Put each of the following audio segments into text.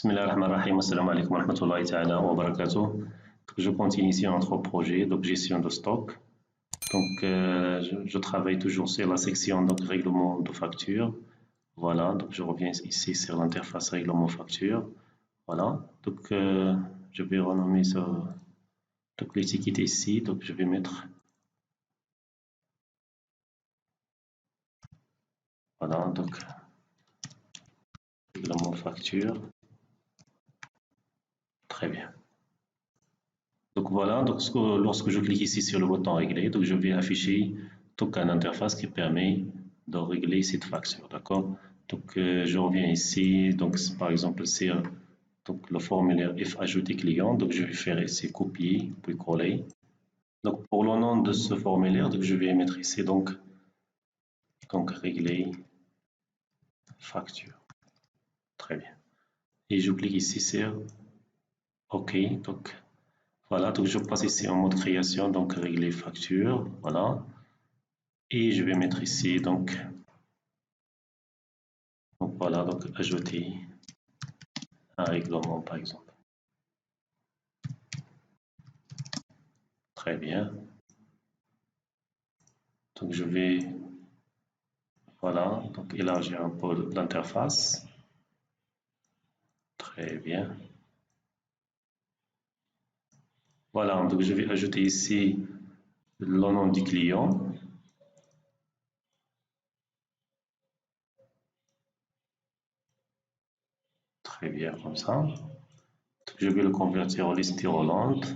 Bismillahirrahmanirrahim. Assalamu alaikum wa rahmatullahi ta'ala wa barakatuh. Je continue ici notre projet de gestion de stock. Donc, je travaille toujours sur la section donc, règlement de facture. Voilà, donc je reviens ici sur l'interface règlement facture. Voilà, donc je vais renommer ça, donc l'étiquette ici. Donc, je vais mettre. Voilà, donc règlement facture. Très bien. Donc voilà, donc lorsque je clique ici sur le bouton régler, donc je vais afficher donc une interface qui permet de régler cette facture, d'accord? Donc je reviens ici, donc par exemple c'est donc le formulaire F ajouter client, donc je vais faire ici copier puis coller. Donc pour le nom de ce formulaire, donc je vais mettre ici donc régler facture. Très bien. Et je clique ici sur OK, donc voilà, donc je passe ici en mode création, donc régler facture, voilà. Et je vais mettre ici, donc voilà, donc ajouter un règlement par exemple. Très bien. Donc je vais, voilà, donc élargir un peu l'interface. Très bien. Voilà, donc je vais ajouter ici le nom du client. Très bien, comme ça. Je vais le convertir en liste roulante.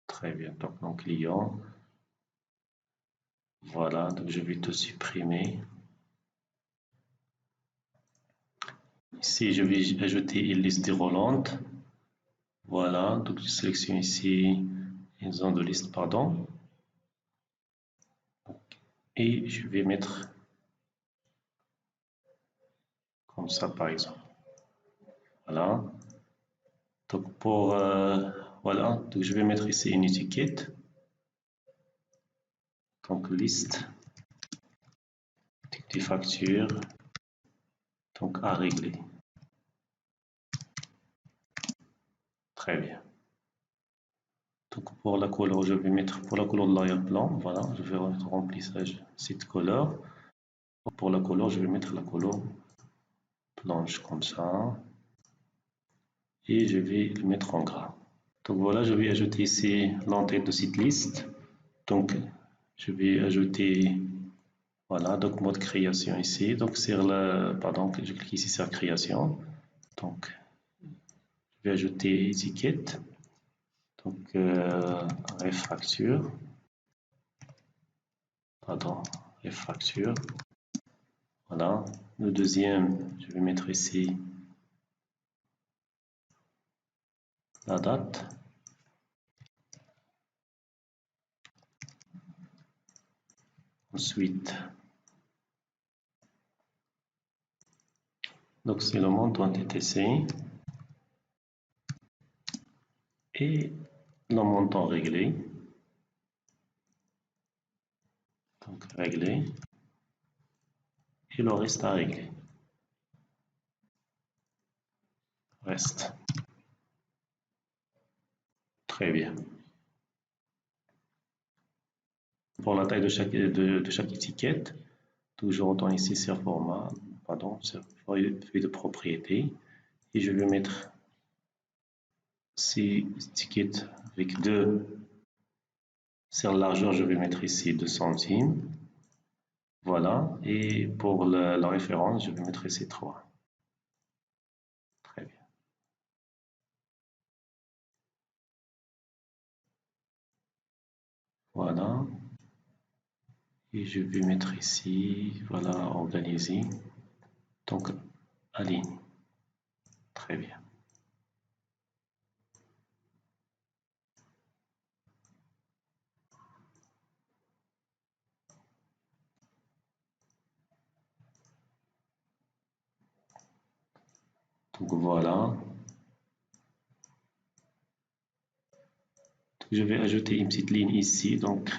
Très bien, donc mon client. Voilà, donc je vais tout supprimer. Ici, je vais ajouter une liste roulante. Voilà, donc je sélectionne ici une zone de liste, pardon. Et je vais mettre comme ça par exemple. Voilà. Donc pour voilà, donc je vais mettre ici une étiquette. Donc liste des factures donc à régler. Très bien. Donc pour la couleur, je vais mettre pour la couleur de l'arrière-plan, voilà, je vais remplissage cette couleur. Pour la couleur, je vais mettre la couleur blanche comme ça. Et je vais le mettre en gras. Donc voilà, je vais ajouter ici l'entête de cette liste. Donc je vais ajouter, voilà, donc mode création ici. Donc sur le, pardon, je clique ici sur création. Donc je vais ajouter étiquette. Donc réfacture. Pardon, réfacture. Voilà. Le deuxième, je vais mettre ici la date. Ensuite, donc c'est le montant TTC et le montant réglé. Donc réglé et le reste à régler. Reste. Très bien. Pour la taille de chaque étiquette, toujours on retourne ici sur format, pardon, sur feuille de propriété et je vais mettre ces étiquettes avec 2. Sur la largeur, je vais mettre ici 2 centimes. Voilà, et pour la référence, je vais mettre ici 3. Très bien. Voilà. Et je vais mettre ici, voilà, organiser. Donc, aligne. Très bien. Donc voilà. Je vais ajouter une petite ligne ici, donc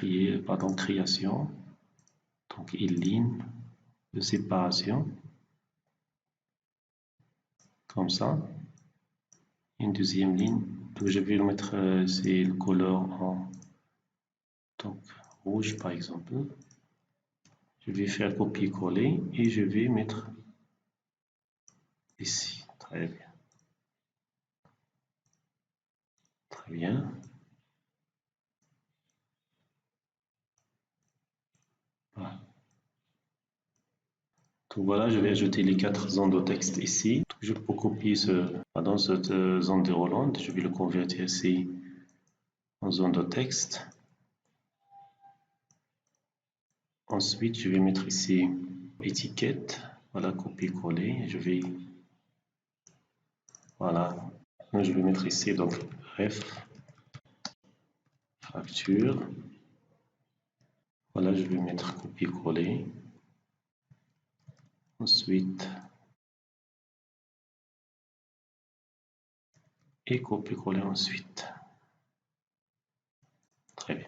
création. Donc une ligne de séparation. comme ça. Une deuxième ligne. Donc, je vais mettre c'est le couleur en donc, rouge par exemple. Je vais faire copier-coller et je vais mettre ici. Très bien. Très bien. Voilà. Donc voilà, je vais ajouter les 4 zones de texte ici. Donc, je peux copier dans cette zone déroulante. Je vais le convertir ici en zone de texte. Ensuite, je vais mettre ici étiquette. Voilà, copier-coller. Voilà. Je vais mettre ici donc ref facture. Voilà, je vais mettre copier-coller. Ensuite, et copier-coller ensuite. Très bien.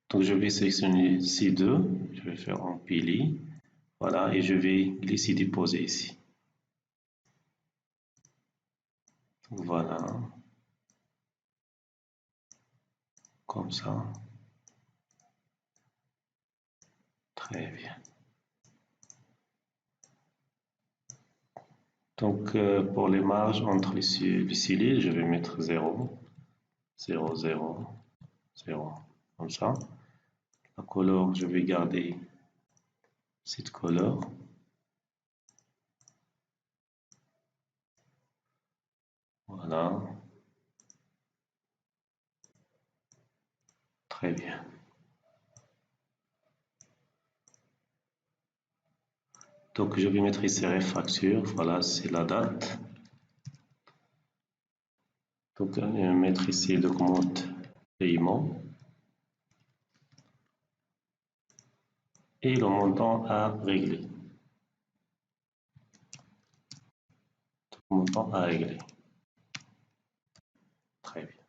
Donc, je vais sélectionner ces deux. Je vais faire empiler. Voilà, et je vais glisser déposer ici. Voilà. Comme ça. Très bien. Donc, pour les marges entre les cellules, je vais mettre 0, 0, 0, 0, comme ça. La couleur, je vais garder cette couleur. Voilà. Très bien. Donc, je vais mettre ici facture. Voilà, c'est la date. Donc, je vais mettre ici le commande paiement. Et le montant à régler. Le montant à régler. Très bien.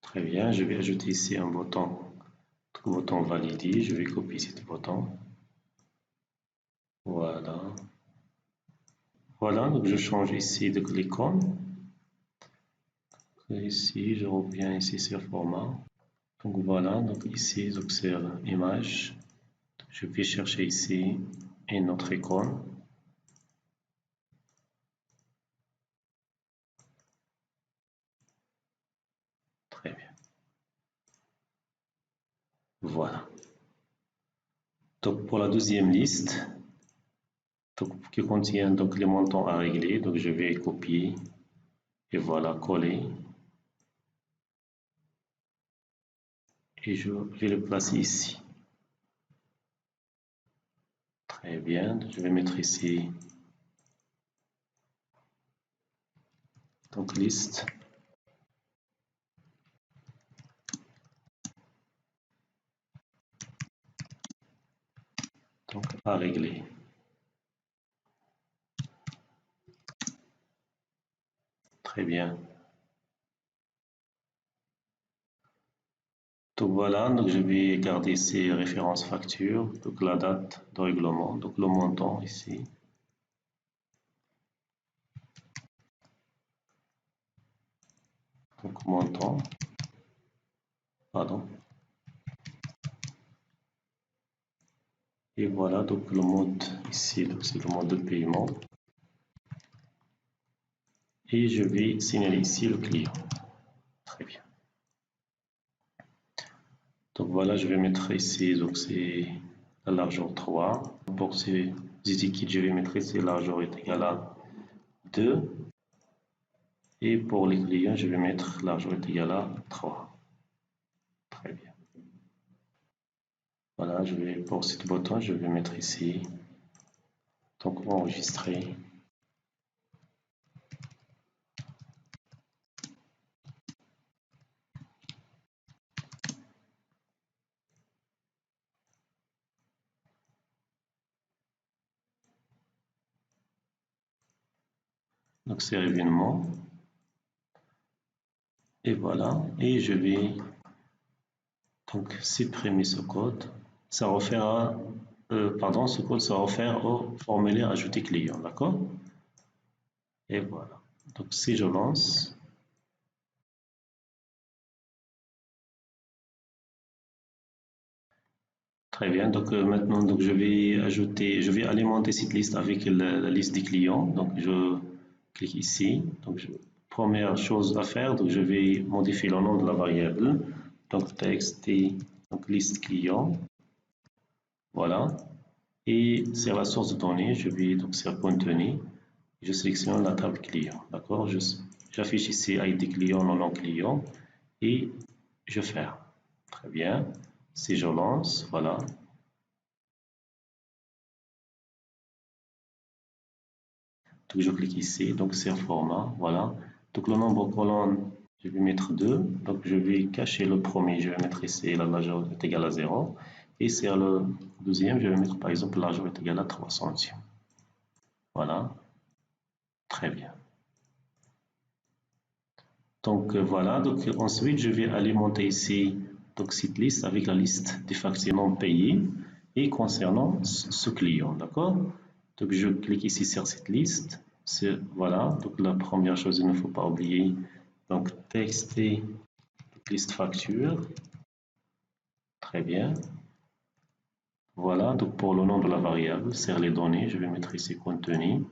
Très bien, je vais ajouter ici un bouton validé. Je vais copier ce bouton. Voilà. Voilà, donc je change ici de l'icône. Ici, je reviens ici sur format. Donc voilà, donc ici, c'est image. Je vais chercher ici une autre icône. Très bien. Voilà. Donc pour la deuxième liste, donc, qui contient donc les montants à régler, donc je vais copier et voilà, coller. Et je vais le placer ici. Très bien, je vais mettre ici donc liste. Donc à régler. Très bien. Donc voilà, donc je vais garder ces références factures, donc la date de règlement, donc le montant ici. Donc montant, pardon. Et voilà, donc le mode ici, donc c'est le mode de paiement. Et je vais signaler ici le client. Très bien. Donc voilà, je vais mettre ici, donc c'est la largeur 3. Pour ces étiquettes, je vais mettre ici la largeur est égale à 2. Et pour les clients, je vais mettre la largeur est égale à 3. Très bien. Voilà, pour ce bouton, je vais mettre ici, donc enregistrer. Donc c'est événement. Et voilà, et je vais donc supprimer ce code. Ça refère pardon, ce code ça refère au formulaire ajouter client, d'accord? Et voilà. Donc si je lance, très bien. Donc maintenant, donc je vais alimenter cette liste avec la liste des clients. Donc je clique ici. Donc première chose à faire, donc je vais modifier le nom de la variable. Donc txt, donc liste client. Voilà. Et sur la source de données, je vais donc sur contenu, je sélectionne la table client. D'accord? J'affiche ici ID client, nom client et je ferme. Très bien. Si je lance, voilà. Donc je clique ici, donc c'est un format, voilà. Donc le nombre de colonnes, je vais mettre 2. Donc je vais cacher le premier, je vais mettre ici la largeur est égale à 0. Et sur le deuxième, je vais mettre par exemple la largeur est égale à 3 centimes. Voilà, très bien. Donc voilà, donc ensuite je vais alimenter ici donc cette liste avec la liste des factures non payées et concernant ce client, d'accord? Donc je clique ici sur cette liste, voilà, donc la première chose il ne faut pas oublier, donc txt liste facture, très bien. Voilà, donc pour le nom de la variable, c'est les données, je vais mettre ici contenu,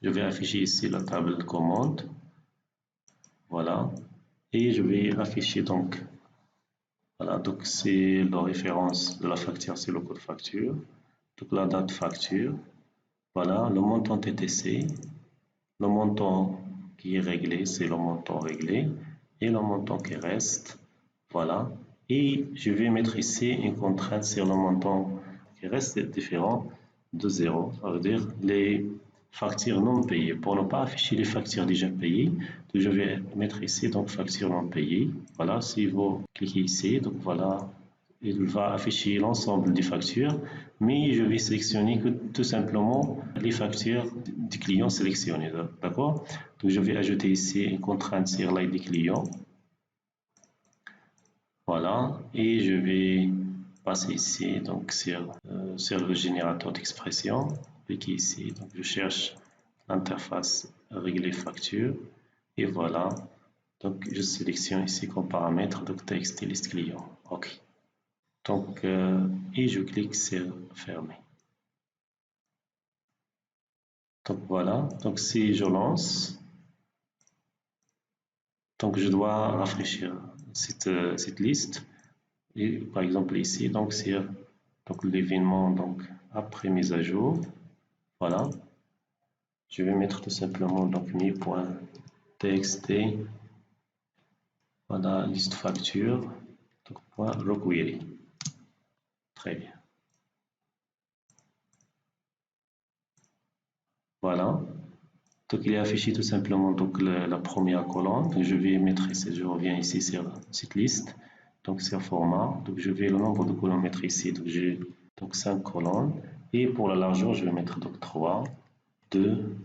je vais afficher ici la table de commande, voilà, et je vais afficher donc voilà, donc c'est la référence de la facture, c'est le code facture. Donc la date facture. Voilà, le montant TTC. Le montant qui est réglé, c'est le montant réglé. Et le montant qui reste. Voilà. Et je vais mettre ici une contrainte sur le montant qui reste différent de 0. Ça veut dire les factures non payées. Pour ne pas afficher les factures déjà payées, je vais mettre ici donc facture non payée. Voilà, si vous cliquez ici, donc voilà, il va afficher l'ensemble des factures, mais je vais sélectionner que tout simplement les factures du client sélectionnées. D'accord? Donc je vais ajouter ici une contrainte sur l'ID client. Voilà, et je vais passer ici donc sur le générateur d'expression. Cliquez ici, donc je cherche l'interface régler facture et voilà. Donc je sélectionne ici comme paramètre donc texte et liste client. OK. Donc et je clique sur fermer. Donc voilà. Donc si je lance, donc je dois rafraîchir cette liste. Et par exemple ici, donc c'est donc l'événement donc après mise à jour. Voilà. Je vais mettre tout simplement donc mi.txt. Voilà, liste facture. Donc point requery. Très bien. Voilà. Donc il est affiché tout simplement donc la première colonne. Je vais mettre ici, je reviens ici sur cette liste. Donc c'est un format. Donc je vais le nombre de colonnes mettre ici. Donc j'ai donc 5 colonnes. Et pour la largeur, je vais mettre donc 3, 2,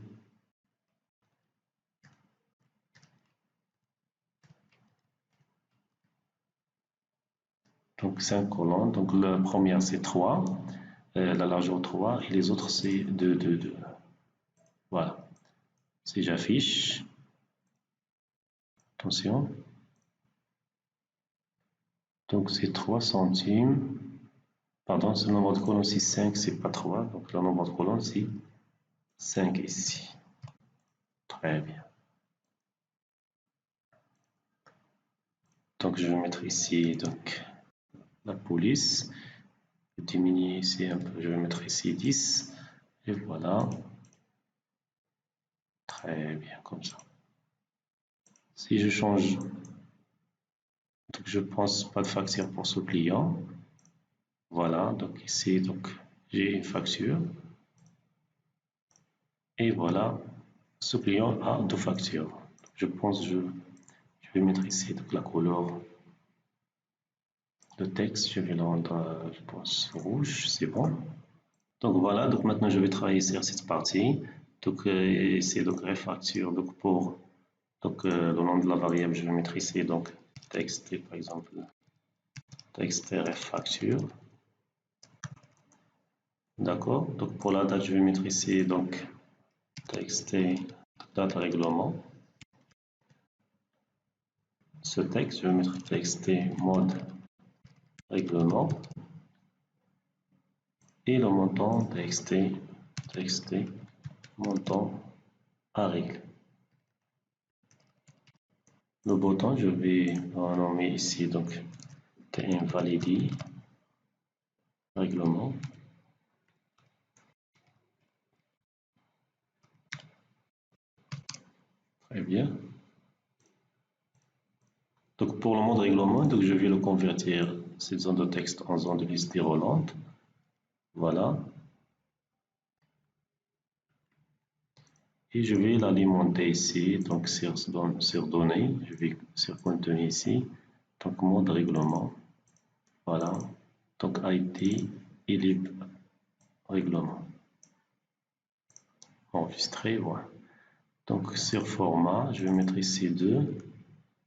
donc 5 colonnes. Donc la première c'est 3, la largeur 3 et les autres c'est 2, 2, 2. Voilà. Si j'affiche, attention, donc c'est 3 centimes. Pardon, ce nombre de colonnes c'est 5, c'est pas 3. Donc le nombre de colonnes c'est 5 ici. Très bien. Donc je vais mettre ici donc la police. Je vais diminuer ici un peu, je vais mettre ici 10. Et voilà. Très bien, comme ça. Si je change, donc je pense pas de facture pour ce client. Voilà, donc ici, donc j'ai une facture. Et voilà, ce client a deux factures. Je pense je vais mettre ici donc la couleur de texte, je vais le rendre, je pense, rouge, c'est bon. Donc voilà, donc maintenant je vais travailler sur cette partie. Donc c'est donc refacture donc pour Donc, le nom de la variable, je vais mettre ici, donc, txt, par exemple, txt facture. D'accord. Donc, pour la date, je vais mettre ici, donc, txt date règlement. Ce texte, je vais mettre txt mode règlement. Et le montant txt montant à règle. Le bouton, je vais le nommer ici, donc, tinvalidé règlement. Très bien. Donc pour le mode règlement, donc je vais le convertir, cette zone de texte, en zone de liste déroulante. Voilà. Et je vais l'alimenter ici, donc sur données, je vais sur contenu ici, donc mode règlement. Voilà. Donc IT et lib règlement. Enregistré, voilà. Donc sur format, je vais mettre ici 2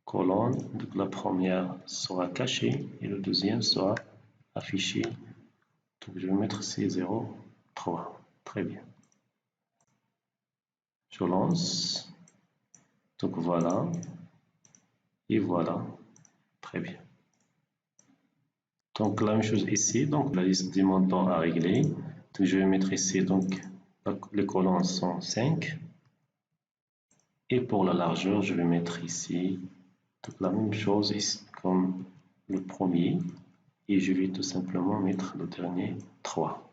colonnes. Donc la première sera cachée et le deuxième sera affiché. Donc je vais mettre ici 0, 3. Très bien. Je lance. Donc voilà. Et voilà. Très bien. Donc la même chose ici. Donc la liste des montants à régler. Donc je vais mettre ici, donc les colonnes sont 5. Et pour la largeur, je vais mettre ici donc la même chose ici, comme le premier. Et je vais tout simplement mettre le dernier 3.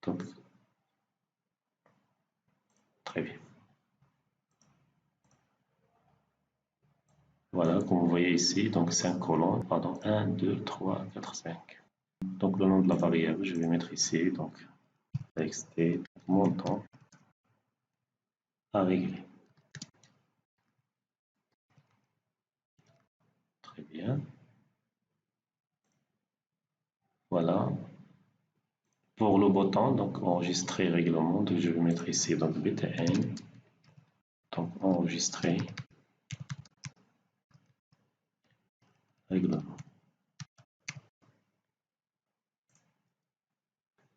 Donc, très bien. Voilà, comme vous voyez ici, donc 5 colonnes, pardon, 1, 2, 3, 4, 5. Donc le nom de la variable, je vais mettre ici, donc txt montant à régler. Très bien. Voilà. Pour le bouton, donc enregistrer règlement, donc je vais mettre ici, donc btn, donc enregistrer règlement.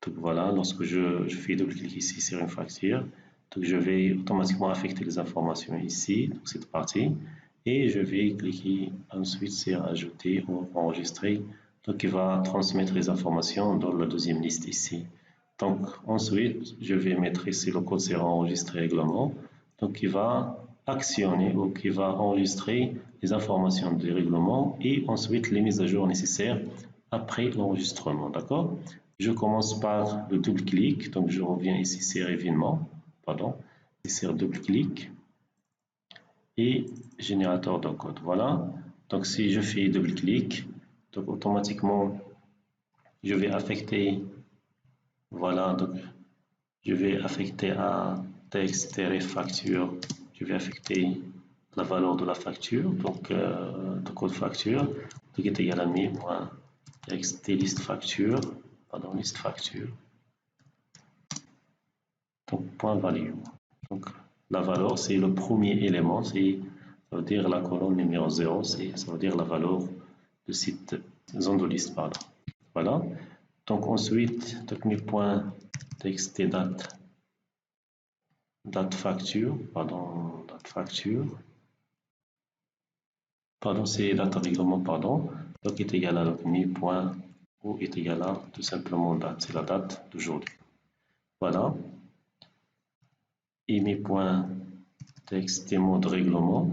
Donc voilà, lorsque je fais double-clic ici sur une facture, donc je vais automatiquement affecter les informations ici, donc cette partie, et je vais cliquer ensuite sur ajouter ou enregistrer, donc il va transmettre les informations dans la deuxième liste ici. Donc ensuite, je vais mettre ici le code sera enregistré règlement, donc il va actionner ou qui va enregistrer les informations du règlement et ensuite les mises à jour nécessaires après l'enregistrement, d'accord? Je commence par le double-clic, donc je reviens ici sur événement, pardon, sur double-clic et générateur de code. Voilà, donc si je fais double-clic, donc automatiquement je vais affecter, voilà, donc je vais affecter à texte-facture, je vais affecter la valeur de la facture, donc de code facture, donc est égal à mi.txt liste facture, pardon, liste facture. Donc, point value. Donc, la valeur, c'est le premier élément, ça veut dire la colonne numéro 0, ça veut dire la valeur de cette zone de liste, pardon. Voilà. Donc, ensuite, .txt date facture, pardon, date facture, pardon, c'est date règlement, pardon, donc est égal à mi.point ou est égal à tout simplement date, c'est la date d'aujourd'hui. Voilà. Et mi.txt mode règlement.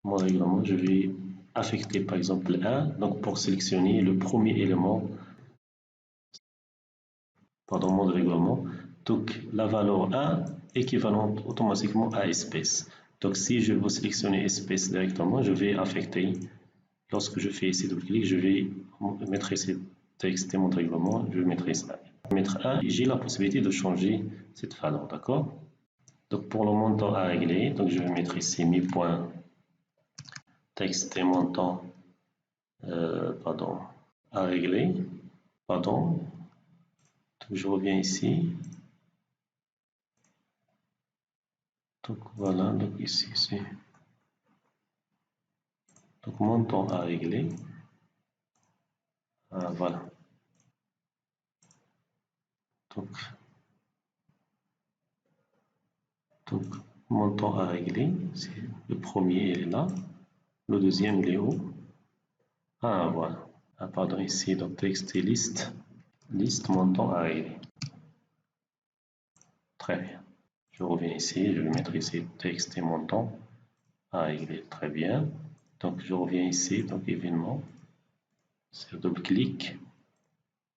Mon règlement, je vais affecter par exemple 1, donc pour sélectionner le premier élément, pardon, mode règlement, donc la valeur 1 équivalente automatiquement à espèce. Donc si je veux sélectionner espèce directement, je vais affecter, lorsque je fais ici double-clic, je vais mettre ici texte et mon règlement, je vais mettre ici, mettre 1 et j'ai la possibilité de changer cette valeur, d'accord? Donc pour le montant à régler, donc je vais mettre ici mi.txt montant pardon, à régler, pardon, donc je reviens ici, Donc voilà, donc ici c'est donc montant à régler. Voilà. Donc montant à régler, c'est le premier il est là, le deuxième il est où? Voilà. Pardon, ici donc texte et liste montant à régler. Très bien. Je reviens ici, je vais mettre ici texte et montant à régler. Très bien. Donc je reviens ici, donc événement, c'est double-clic.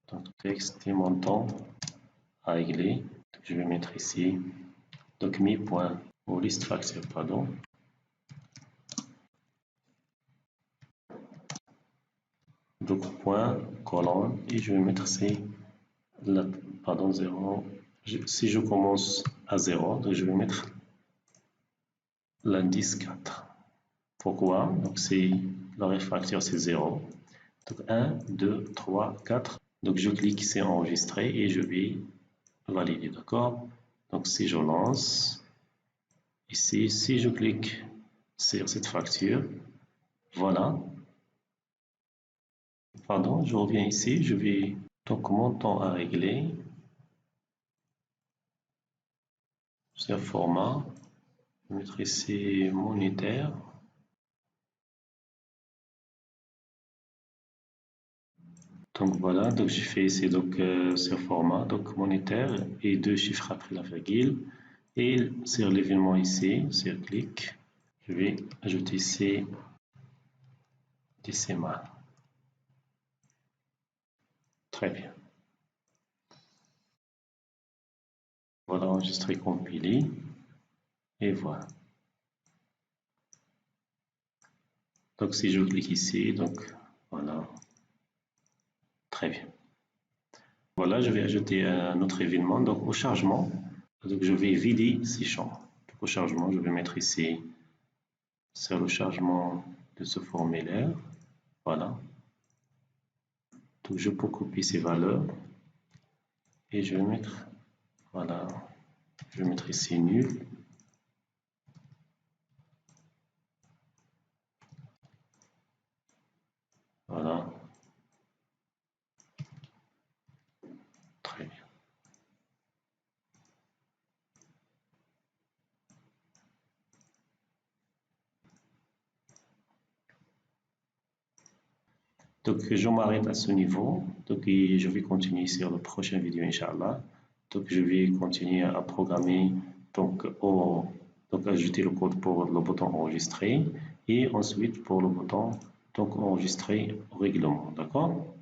Donc texte et montant à régler. Donc, je vais mettre ici donc mi.ou liste facture, pardon. Donc point, colonne, et je vais mettre ici, pardon, 0. Si je commence à 0, donc je vais mettre l'indice 4. Pourquoi? Donc c'est le réfractaire c'est 0. Donc 1, 2, 3, 4. Donc je clique ici enregistrer et je vais valider, d'accord? Donc si je lance, ici, si je clique sur cette facture, voilà. Pardon, je reviens ici, je vais donc montant à régler. C'est un format. Je vais mettre ici monétaire. Donc voilà, donc j'ai fait ici donc ce format, donc monétaire et 2 chiffres après la virgule. Et sur l'événement ici, sur clic, je vais ajouter ici décimal. Très bien. Voilà, enregistré, compilé. Et voilà. Donc si je clique ici, donc voilà. Très bien. Voilà, je vais ajouter un autre événement. Donc au chargement, donc je vais vider ces champs. Donc, au chargement, je vais mettre ici sur le chargement de ce formulaire. Voilà. Donc je peux copier ces valeurs et je vais mettre, voilà, je vais mettre ici nul. Voilà. Très bien. Donc je m'arrête à ce niveau. Donc je vais continuer sur la prochaine vidéo, Inch'Allah. Donc je vais continuer à programmer, donc ajouter le code pour le bouton enregistrer et ensuite pour le bouton donc enregistrer au règlement. D'accord?